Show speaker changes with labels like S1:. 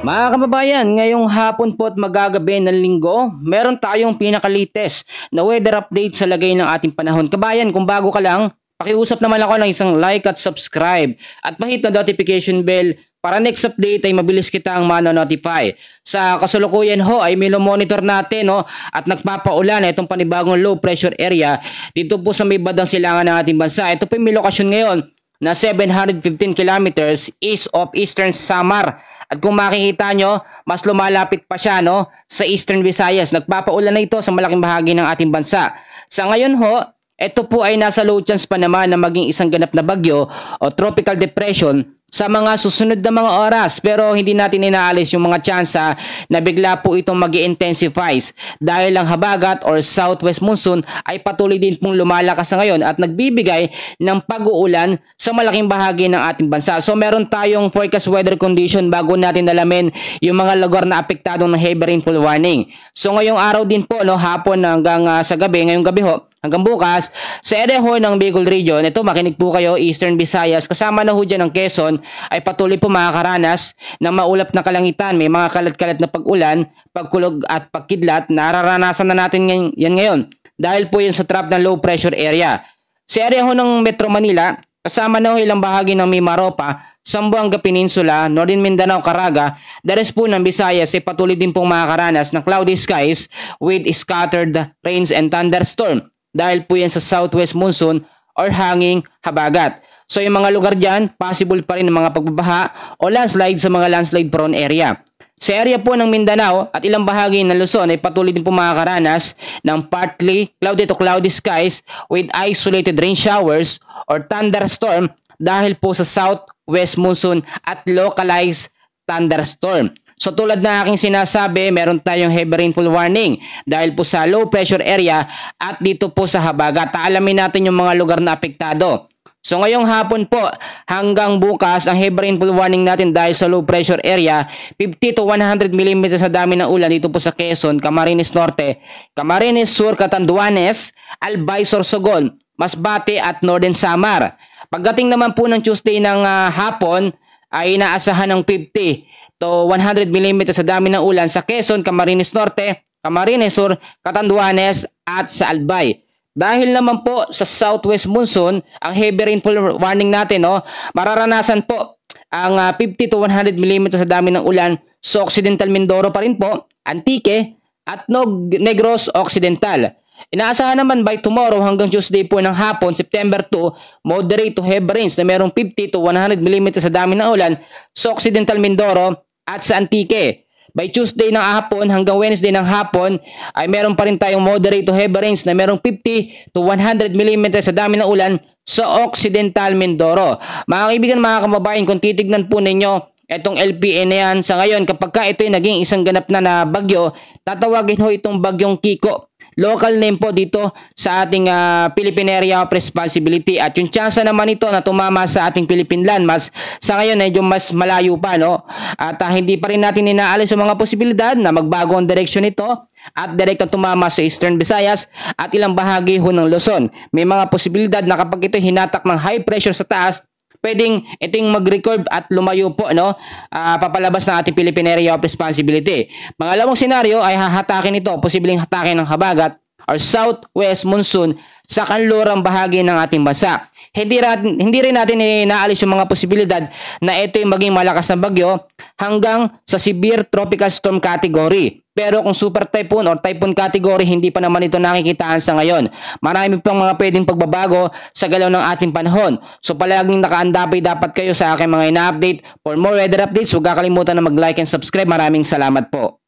S1: Mga kababayan, ngayong hapon po at magagabi ng linggo, meron tayong pinaka-latest na weather update sa lagay ng ating panahon. Kabayan, kung bago ka lang, pakiusap naman ako ng isang like at subscribe at pahit na notification bell para next update ay mabilis kitang mano-notify. Sa kasalukuyan ho ay monitor natin at nagpapaulan itong panibagong low pressure area dito po sa may bandang silangan ng ating bansa. Ito po yung may lokasyon ngayon na 715 kilometers east of Eastern Samar. At kung makikita nyo, mas lumalapit pa siya sa Eastern Visayas. Nagpapaulan na ito sa malaking bahagi ng ating bansa. Sa ngayon ho, ito po ay nasa low chance pa naman na maging isang ganap na bagyo o tropical depression sa mga susunod na mga oras, pero hindi natin inaalis yung mga tsansa na bigla po itong mag-intensifies dahil ang habagat or southwest monsoon ay patuloy din pong lumalakas sa ngayon at nagbibigay ng pag-uulan sa malaking bahagi ng ating bansa. So meron tayong forecast weather condition bago natin alamin yung mga lugar na apektado ng heavy rainfall warning. So ngayong araw din po, hapon hanggang sa gabi, ngayong gabi ho, hanggang bukas, sa area ho ng Bicol Region, ito makinig po kayo, Eastern Visayas, kasama na ho dyan ng Quezon, ay patuloy po makakaranas ng maulap na kalangitan. May mga kalat-kalat na pag-ulan, pagkulog at pagkidlat, nararanasan na natin yan ngayon dahil po yan sa trap ng low pressure area. Sa area ho ng Metro Manila, kasama na ho ilang bahagi ng Mimaropa, Zamboanga Peninsula, Northern Mindanao, Caraga, the rest po ng Visayas ay patuloy din pong makakaranas ng cloudy skies with scattered rains and thunderstorm dahil po yan sa southwest monsoon or hanging habagat. So yung mga lugar dyan, possible pa rin ng mga pagbabaha o landslide sa mga landslide prone area. Sa area po ng Mindanao at ilang bahagi ng Luzon ay patuloy din po makakaranas ng partly cloudy to cloudy skies with isolated rain showers or thunderstorm dahil po sa southwest monsoon at localized thunderstorm. So tulad na aking sinasabi, meron tayong heavy rainfall warning dahil po sa low pressure area at dito po sa habagat. Alamin natin yung mga lugar na apektado. So ngayong hapon po hanggang bukas, ang heavy rainfall warning natin dahil sa low pressure area, 50 to 100 mm sa dami ng ulan dito po sa Quezon, Camarines Norte, Camarines Sur, Catanduanes, Albay, Sorsogon, Masbate at Northern Samar. Pagdating naman po ng Tuesday ng hapon ay inaasahan ng 50 to 100 mm sa dami ng ulan sa Quezon, Camarines Norte, Camarines Sur, Catanduanes at sa Albay. Dahil naman po sa southwest monsoon, ang heavy rainfall warning natin, mararanasan po ang 50 to 100 mm sa dami ng ulan sa Occidental Mindoro pa rin po, Antique at Negros Occidental. Inaasahan naman by tomorrow hanggang Tuesday po ng hapon, September 2, moderate to heavy rains na merong 50 to 100 mm sa dami ng ulan sa Occidental Mindoro at sa Antique. By Tuesday ng hapon hanggang Wednesday ng hapon ay meron pa rin tayong moderate to heavy rains na merong 50 to 100 mm sa dami ng ulan sa Occidental Mindoro. Mga kaibigan, mga kababayan, kung titignan po ninyo itong LPA na yan sa ngayon, kapag ka ito ay naging isang ganap na bagyo, tatawagin ho itong bagyong Kiko. Local name po dito sa ating Philippine Area of Responsibility at yung tsansa naman ito na tumama sa ating Philippine landmass sa ngayon ay mas malayo pa at hindi pa rin natin inaalis ang mga posibilidad na magbago ang direksyon nito at direktang tumama sa Eastern Visayas at ilang bahagi ho ng Luzon. May mga posibilidad na kapag ito hinatak ng high pressure sa taas, pwedeng iting mag-record at lumayo po papalabas ng ating Philippine Area of Responsibility. Pangalawang senaryo ay hahatakin ito, posibleng hatakin ng habagat or southwest monsoon sa kanlurang bahagi ng ating bansa. Hindi rin natin inaalis yung mga posibilidad na ito yung maging malakas na bagyo hanggang sa severe tropical storm category. Pero kung super typhoon or typhoon category, hindi pa naman ito nakikitaan sa ngayon. Marami pang mga pwedeng pagbabago sa galaw ng ating panahon. So palaging nakaandapay dapat kayo sa aking mga ina-update. For more weather updates, huwag kakalimutan na mag-like and subscribe. Maraming salamat po.